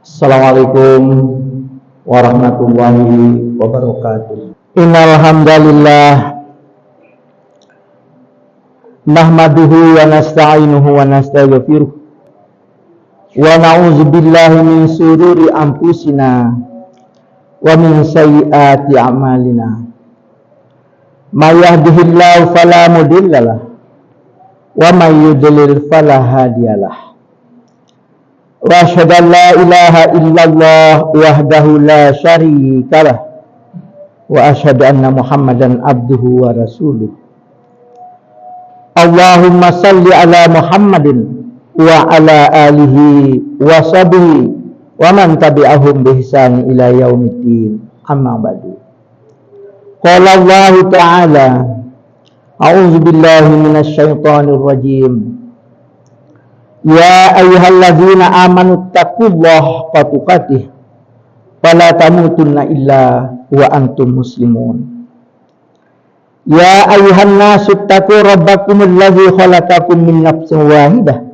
Assalamualaikum warahmatullahi wabarakatuh. Innal hamdalillah nahmaduhu wa nasta'inuhu wa nastaghfiruh wa na'udzu billahi min shururi anfusina wa min sayyiati a'malina. May yahdihillahu fala mudhillalah wa may yudlil fala hadiyalah. Wa asyhadu an la ilaha illallah wahdahu la syarika lah wa asyhadu anna Muhammadan abduhu wa rasuluh. Allahumma salli ala Muhammadin wa ala alihi wa sahbihi wa man tabi'ahum bi ihsan ila yaumiddin. Amma ba'du. Qala Allah ta'ala, a'udzu billahi minasy syaithanir rajim. Ya ayyuhalladzina amanu taqullaha haqqa tuqatih wa la tamutunna illa wa antum muslimun. Ya ayyuhan nasu taqu rabbakumul ladzi khalaqakum min nafsin wahidah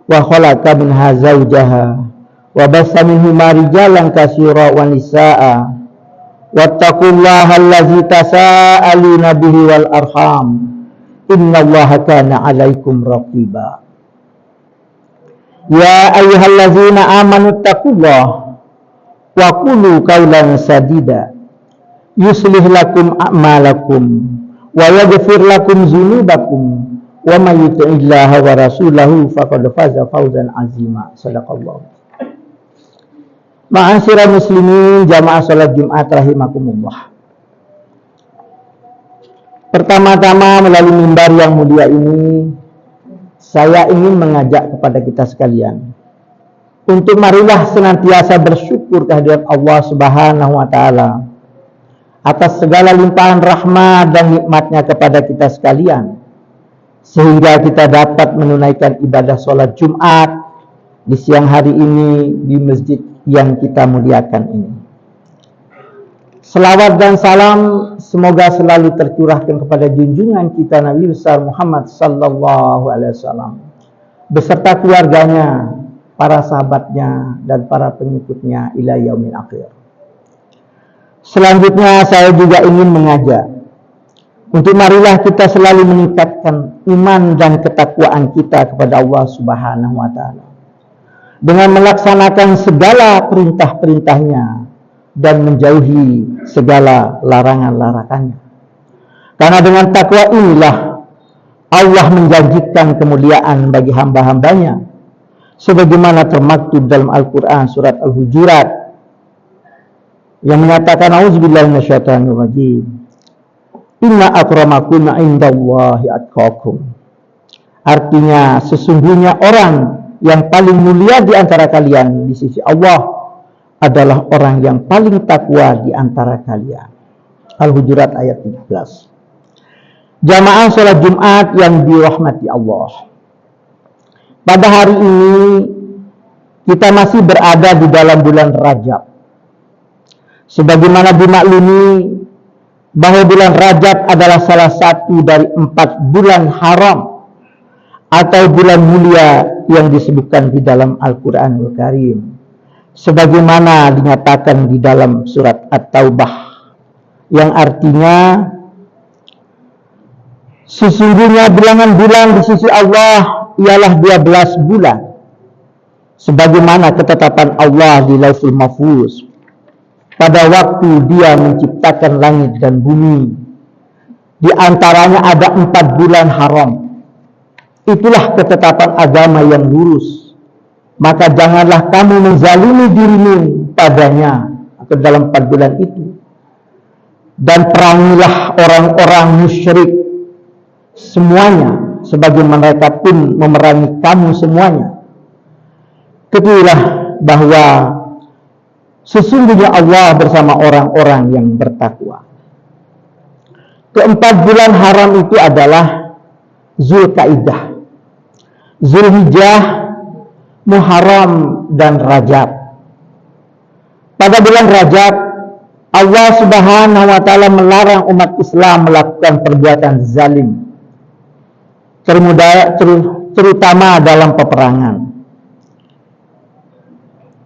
wa khalaqa minha zawjaha wa bassa minhuma rijalan katsiran wa nisaa'a wattaqullaha allazi tasaaluna bihi wal arham innallaha kana 'alaikum raqiba. Ya ayyuhallazina amanu taqullaha wa qulu qawlan sadida yuslih lakum a'malakum wa yaghfir lakum dzunubakum wa may yuti'illaha wa rasulahu faqad faza fawzan 'azima. Shadaqallah. Ma'asyiral muslimin jamaah salat Jumat rahimakumullah. Pertama-tama melalui mimbar yang mulia ini saya ingin mengajak kepada kita sekalian untuk marilah senantiasa bersyukur kehadirat Allah Subhanahu wa taala atas segala limpahan rahmat dan nikmatnya kepada kita sekalian, sehingga kita dapat menunaikan ibadah sholat Jumat di siang hari ini di masjid yang kita muliakan ini. Selawat dan salam semoga selalu tercurahkan kepada junjungan kita Nabi besar Muhammad sallallahu alaihi wasallam beserta keluarganya, para sahabatnya dan para pengikutnya ila yaumil akhir. Selanjutnya saya juga ingin mengajak untuk marilah kita selalu meningkatkan iman dan ketakwaan kita kepada Allah Subhanahu wa taala dengan melaksanakan segala perintah-perintahnya dan menjauhi segala larangan-larangannya. Karena dengan takwa inilah Allah menjanjikan kemuliaan bagi hamba-hambanya, sebagaimana termaktub dalam Al-Quran surat Al-Hujurat yang menyatakan auzubillahi minasyaitonir rajim. Inna akramakum indallahi atqakum. Artinya sesungguhnya orang yang paling mulia di antara kalian di sisi Allah adalah orang yang paling takwa di antara kalian. Al-Hujurat ayat 13. Jamaah salat Jumat yang dirahmati Allah. Pada hari ini kita masih berada di dalam bulan Rajab. Sebagaimana dimaklumi bahwa bulan Rajab adalah salah satu dari 4 bulan haram atau bulan mulia yang disebutkan di dalam Al-Quranul Karim, sebagaimana dinyatakan di dalam surat At-Taubah yang artinya sesungguhnya bilangan bulan di sisi Allah ialah 12 bulan sebagaimana ketetapan Allah di Lauhul Mahfuz pada waktu Dia menciptakan langit dan bumi. Di antaranya ada 4 bulan haram. Itulah ketetapan agama yang lurus. Maka janganlah kamu menzalimi dirimu padanya atau dalam 4 bulan itu. Dan perangilah orang-orang musyrik semuanya, sebagaimana mereka pun memerangi kamu semuanya. Ketahuilah bahwa sesungguhnya Allah bersama orang-orang yang bertakwa. Keempat bulan haram itu adalah Zulkaidah, Zulhijjah, Muharram dan Rajab. Pada bulan Rajab Allah Subhanahu wa taala melarang umat Islam melakukan perbuatan zalim, terutama dalam peperangan.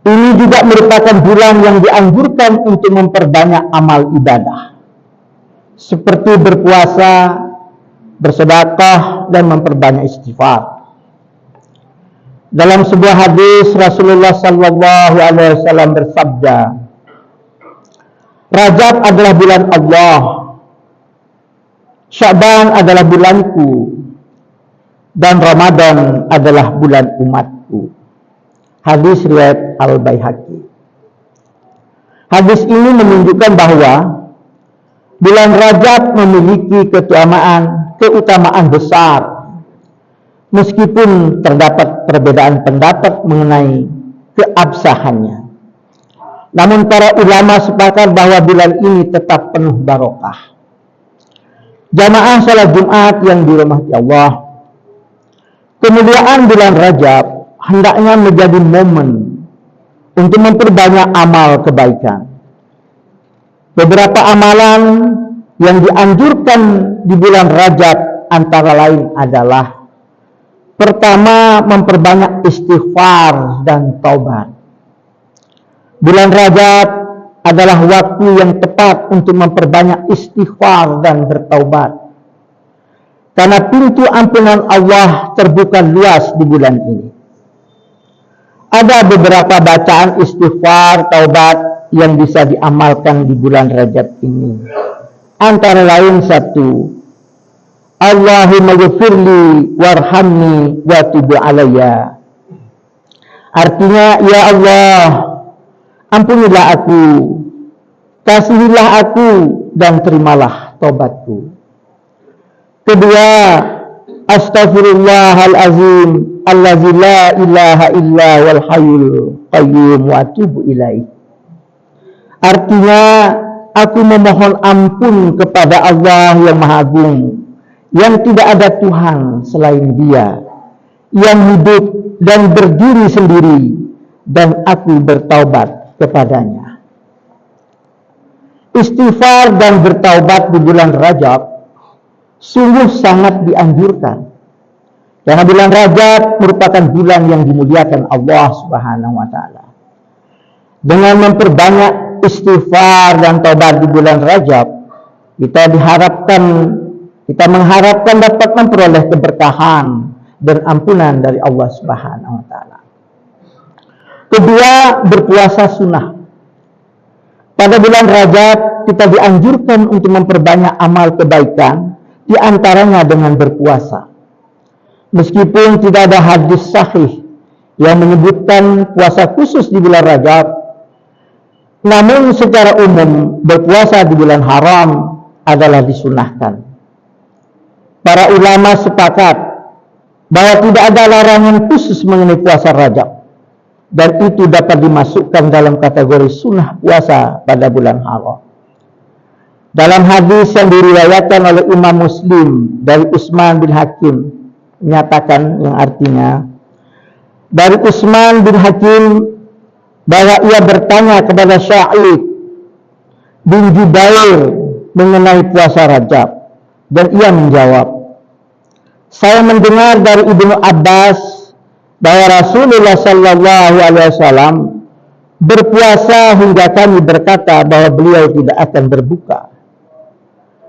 Ini juga merupakan bulan yang dianjurkan untuk memperbanyak amal ibadah, seperti berpuasa, bersedekah, dan memperbanyak istighfar. Dalam sebuah hadis Rasulullah SAW bersabda, Rajab adalah bulan Allah, Sya'ban adalah bulanku, dan Ramadan adalah bulan umatku. Hadis riwayat Al-Baihaqi. Hadis ini menunjukkan bahwa bulan Rajab memiliki keutamaan besar, meskipun terdapat perbedaan pendapat mengenai keabsahannya. Namun para ulama sepakat bahwa bulan ini tetap penuh barokah. Jamaah salat Jumat yang dirahmati Allah, kemuliaan bulan Rajab hendaknya menjadi momen untuk memperbanyak amal kebaikan. Beberapa amalan yang dianjurkan di bulan Rajab antara lain adalah: pertama, memperbanyak istighfar dan taubat. Bulan Rajab adalah waktu yang tepat untuk memperbanyak istighfar dan bertaubat, karena pintu ampunan Allah terbuka luas di bulan ini. Ada beberapa bacaan istighfar, taubat yang bisa diamalkan di bulan Rajab ini. Antara lain satu, Allahumma ghfirli warhamni wa tub alayya. Artinya, ya Allah, ampunilah aku, kasihilah aku, dan terimalah taubatku. Kedua, astaghfirullahalazim allazi la ilaha illa wal hayyul qayyum wa atubu ilaih. Artinya, aku memohon ampun kepada Allah yang Maha Agung, yang tidak ada Tuhan selain Dia, yang hidup dan berdiri sendiri, dan aku bertaubat kepadanya. Istighfar dan bertaubat di bulan Rajab sungguh sangat dianjurkan, karena bulan Rajab merupakan bulan yang dimuliakan Allah Subhanahu wa Ta'ala. Dengan memperbanyak istighfar dan taubat di bulan Rajab, kita mengharapkan dapat memperoleh keberkahan dan ampunan dari Allah Subhanahu wa Ta'ala. Kedua, berpuasa sunnah. Pada bulan Rajab kita dianjurkan untuk memperbanyak amal kebaikan, di antaranya dengan berpuasa. Meskipun tidak ada hadis sahih yang menyebutkan puasa khusus di bulan Rajab, namun secara umum berpuasa di bulan haram adalah disunahkan. Para ulama sepakat bahwa tidak ada larangan khusus mengenai puasa Rajab, dan itu dapat dimasukkan dalam kategori sunnah puasa pada bulan haram. Dalam hadis yang diriwayatkan oleh Imam Muslim dari Utsman bin Hakim, menyatakan yang artinya, dari Utsman bin Hakim bahwa ia bertanya kepada Sa'id bin Jubair mengenai puasa Rajab, dan ia menjawab, saya mendengar dari Ibnu Abbas bahwa Rasulullah SAW berpuasa hingga kami berkata bahwa beliau tidak akan berbuka,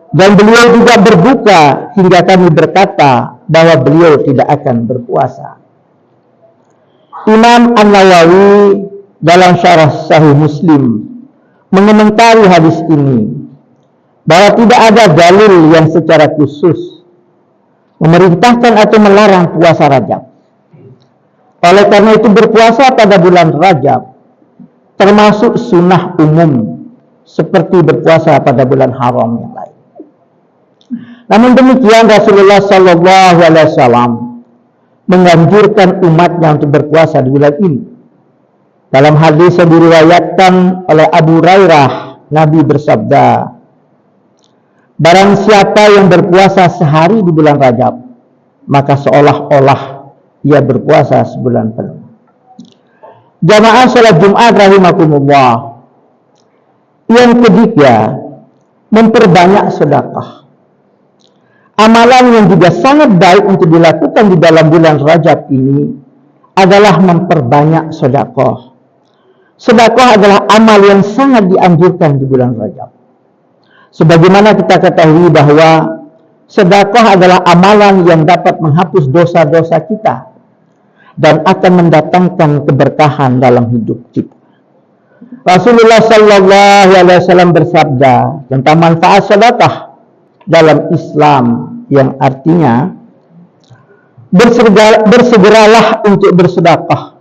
dan beliau juga berbuka hingga kami berkata bahwa beliau tidak akan berpuasa. Imam An-Nawawi dalam syarah Sahih Muslim mengomentari hadis ini bahwa tidak ada dalil yang secara khusus memerintahkan atau melarang puasa Rajab. Oleh karena itu, berpuasa pada bulan Rajab termasuk sunnah umum seperti berpuasa pada bulan haram yang lain. Namun demikian, Rasulullah SAW menganjurkan umatnya untuk berpuasa di bulan ini. Dalam hadis yang diriwayatkan oleh Abu Hurairah, Nabi bersabda, barang siapa yang berpuasa sehari di bulan Rajab, maka seolah-olah ia berpuasa sebulan penuh. Jamaah salat Jumat rahimakumullah. Yang ketiga, memperbanyak sedekah. Amalan yang juga sangat baik untuk dilakukan di dalam bulan Rajab ini adalah memperbanyak sedekah. Sedekah adalah amal yang sangat dianjurkan di bulan Rajab. Sebagaimana kita ketahui bahwa sedekah adalah amalan yang dapat menghapus dosa-dosa kita dan akan mendatangkan keberkahan dalam hidup kita. Rasulullah Sallallahu Alaihi Wasallam bersabda tentang manfaat sedekah dalam Islam, yang artinya bersegeralah untuk bersedekah,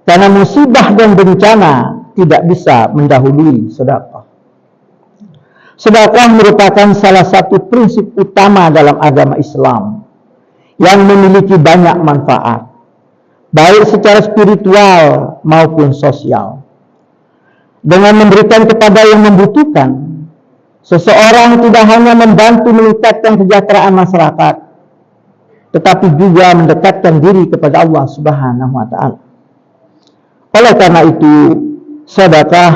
karena musibah dan bencana tidak bisa mendahului sedekah. Sedekah merupakan salah satu prinsip utama dalam agama Islam yang memiliki banyak manfaat, baik secara spiritual maupun sosial. Dengan memberikan kepada yang membutuhkan, seseorang tidak hanya membantu meningkatkan kesejahteraan masyarakat, tetapi juga mendekatkan diri kepada Allah Subhanahu wa Ta'ala. Oleh karena itu, sedekah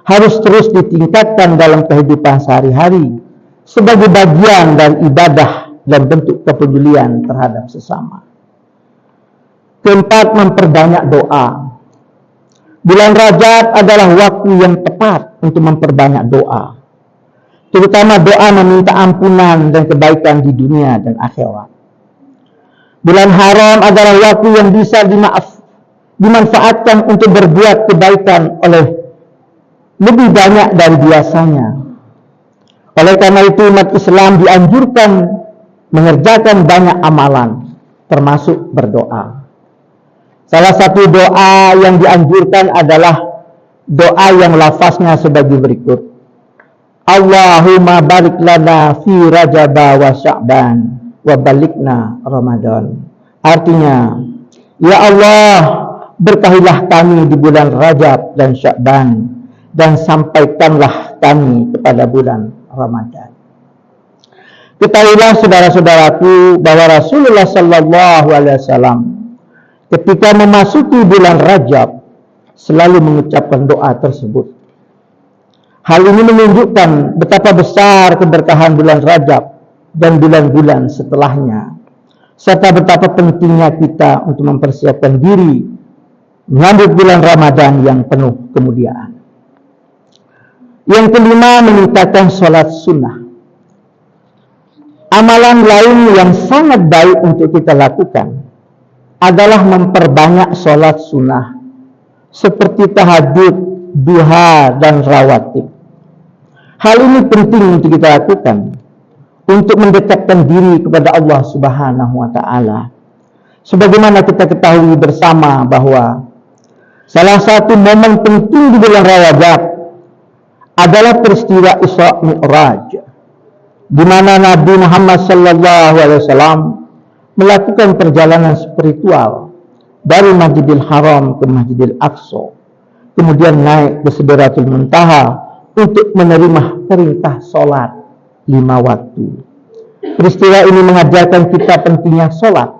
harus terus ditingkatkan dalam kehidupan sehari-hari sebagai bagian dari ibadah dan bentuk kepedulian terhadap sesama. Keempat, memperbanyak doa. Bulan Rajab adalah waktu yang tepat untuk memperbanyak doa, terutama doa meminta ampunan dan kebaikan di dunia dan akhirat. Bulan haram adalah waktu yang bisa dimanfaatkan untuk berbuat kebaikan oleh lebih banyak dari biasanya. Oleh karena itu, umat Islam dianjurkan mengerjakan banyak amalan, termasuk berdoa. Salah satu doa yang dianjurkan adalah doa yang lafaznya sebagai berikut: Allahumma barik lana fi Rajaba wa Sya'ban wa balikna Ramadan. Artinya, ya Allah, berkahilah kami di bulan Rajab dan Sya'ban, dan sampaikanlah kami kepada bulan Ramadan. Ketahuilah saudara-saudaraku bahwa Rasulullah Sallallahu Alaihi Wasallam ketika memasuki bulan Rajab selalu mengucapkan doa tersebut. Hal ini menunjukkan betapa besar keberkahan bulan Rajab dan bulan-bulan setelahnya, serta betapa pentingnya kita untuk mempersiapkan diri menyambut bulan Ramadan yang penuh kemuliaan. Yang kelima, meningkatkan sholat sunnah. Amalan lain yang sangat baik untuk kita lakukan adalah memperbanyak sholat sunnah seperti tahajud, duha, dan rawatib. Hal ini penting untuk kita lakukan untuk mendekatkan diri kepada Allah Subhanahu wa Ta'ala. Sebagaimana kita ketahui bersama bahwa salah satu momen penting di bulan Rajab adalah peristiwa Isra Mi'raj, di mana Nabi Muhammad Sallallahu Alaihi Wasallam melakukan perjalanan spiritual dari Masjidil Haram ke Masjidil Aqsa, kemudian naik ke Sidratul Muntaha untuk menerima perintah sholat 5 waktu. Peristiwa ini mengajarkan kita pentingnya sholat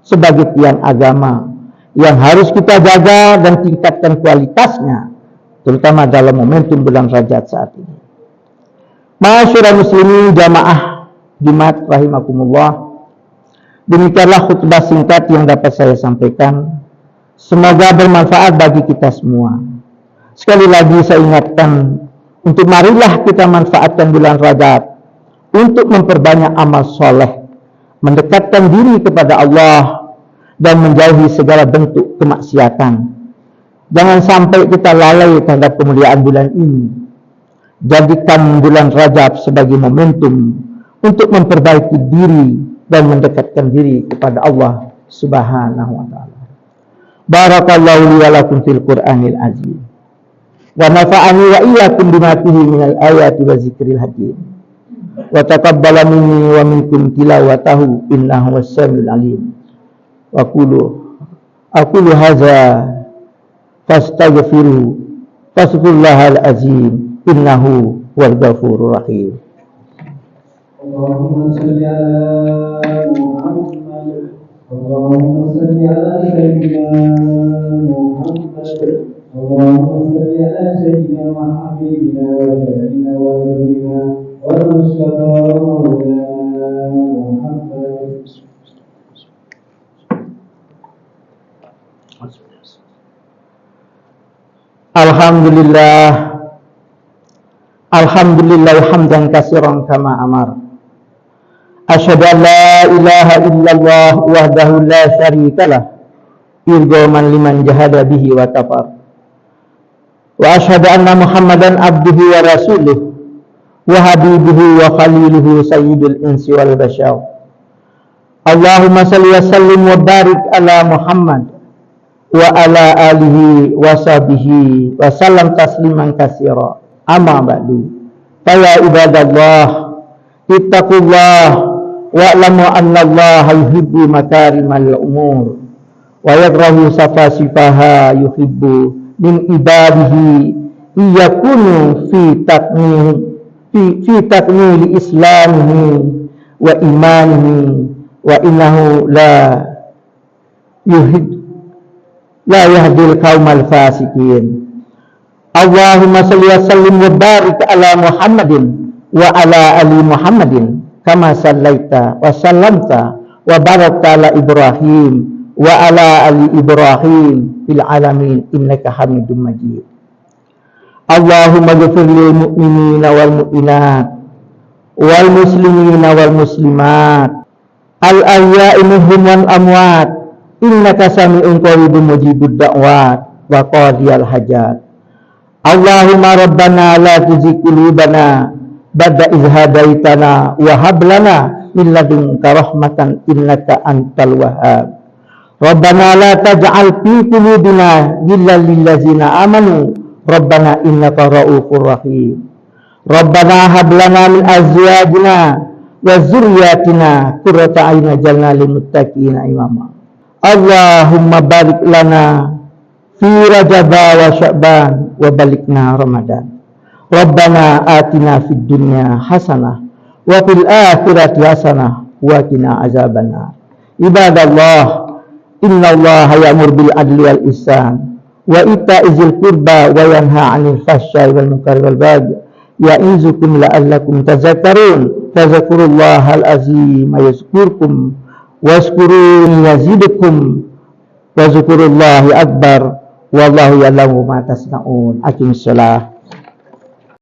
sebagai tiang agama yang harus kita jaga dan tingkatkan kualitasnya, terutama dalam momentum bulan Rajab saat ini. Ma'asyiral muslimin jamaah Jumat rahimakumullah, demikianlah khutbah singkat yang dapat saya sampaikan. Semoga bermanfaat bagi kita semua. Sekali lagi saya ingatkan, untuk marilah kita manfaatkan bulan Rajab untuk memperbanyak amal soleh, mendekatkan diri kepada Allah, dan menjauhi segala bentuk kemaksiatan. Jangan sampai kita lalai terhadap kemuliaan bulan ini. Jadikan bulan Rajab sebagai momentum untuk memperbaiki diri dan mendekatkan diri kepada Allah Subhanahu wa Ta'ala. Barakallahu li wa lakum fil Qur'anil azim, wa nafa'ani wa iyyakum bima fihi minal ayati wa zikril hakim, wa taqabbala minni wa minkum tilawatahu innahu was-sami'ul alim. Wa aqulu hadza fastaghfirullahal azim innahu wal ghafurur rahim. Allahumma shalli ala Muhammad, Allahumma shalli ala sayyidina Muhammad, Allahumma shalli ala sayyidina wa habibina wa syafiina wa nabiyina wa mustafa maulana Muhammad. Alhamdulillah hamdan katsiran kama amar. Asyhadu an la ilaha illallah wahdahu la syarikalah irghaman liman jahada bihi wa kafar. Wa asyhadu anna Muhammadan abduhu wa rasuluh wa habibuhu wa khaliluhu sayyidul insi wal bashar. Allahumma salli wa sallim wa barik ala Muhammad wa ala alihi wa sahbihi wa sallam tasliman katsira. Amma ba'du. Fa ya ibadallah ittaqullah wa'lamu anna Allah yuhibbu makarimal umur wa yakrahu safasifaha yuhibbu min ibadihi iyakunu fi takmili islamihi wa imanihi wa innahu la yahdil qaumal fasikin. Allahumma salli wa sallim wa barik ala Muhammadin wa ala ali Muhammadin kama sallaita wa sallamta wa barakta ala Ibrahim wa ala ali Ibrahim fil alamin innaka Hamidum Majid. Allahumma ghfir lil mu'minina wal mu'minat wal muslimina wal muslimat al ahya'i minhum wal amwat innaka sami'un qaribun mujibud da'wat wa qadiyal hajat. Allahumma rabbana la tuzigh qulubana ba'da idh hadaitana wa hab lana min ladunka rahmatan innaka antal wahhab. Rabbana la taj'al fi qulubina ghillan lil ladzina amanu rabbana innaka ra'ufur rahim. Rabbana hab lana min azwajina wa dzurriyyatina qurrata a'yun waj'alna lil muttaqina imama. Allahumma barik lana fi Rajab wa Sya'ban wa balikna Ramadan. Rabbana atina fid dunya hasanah wa fil akhirati hasanah wa qina azabannar. Ibadallah, innallaha ya'muru bil adli wal ihsan wa ita'izil qurba wa yanha 'anil fahsya'i wal munkari wal baghi ya'izukum la'allakum tadhakkarun. Fadhkurullahal azim yazkurkum wazkuruni yazidukum wa zkurullahi akbar wallahu ya'lamu ma tasna'un. Aqimissalah.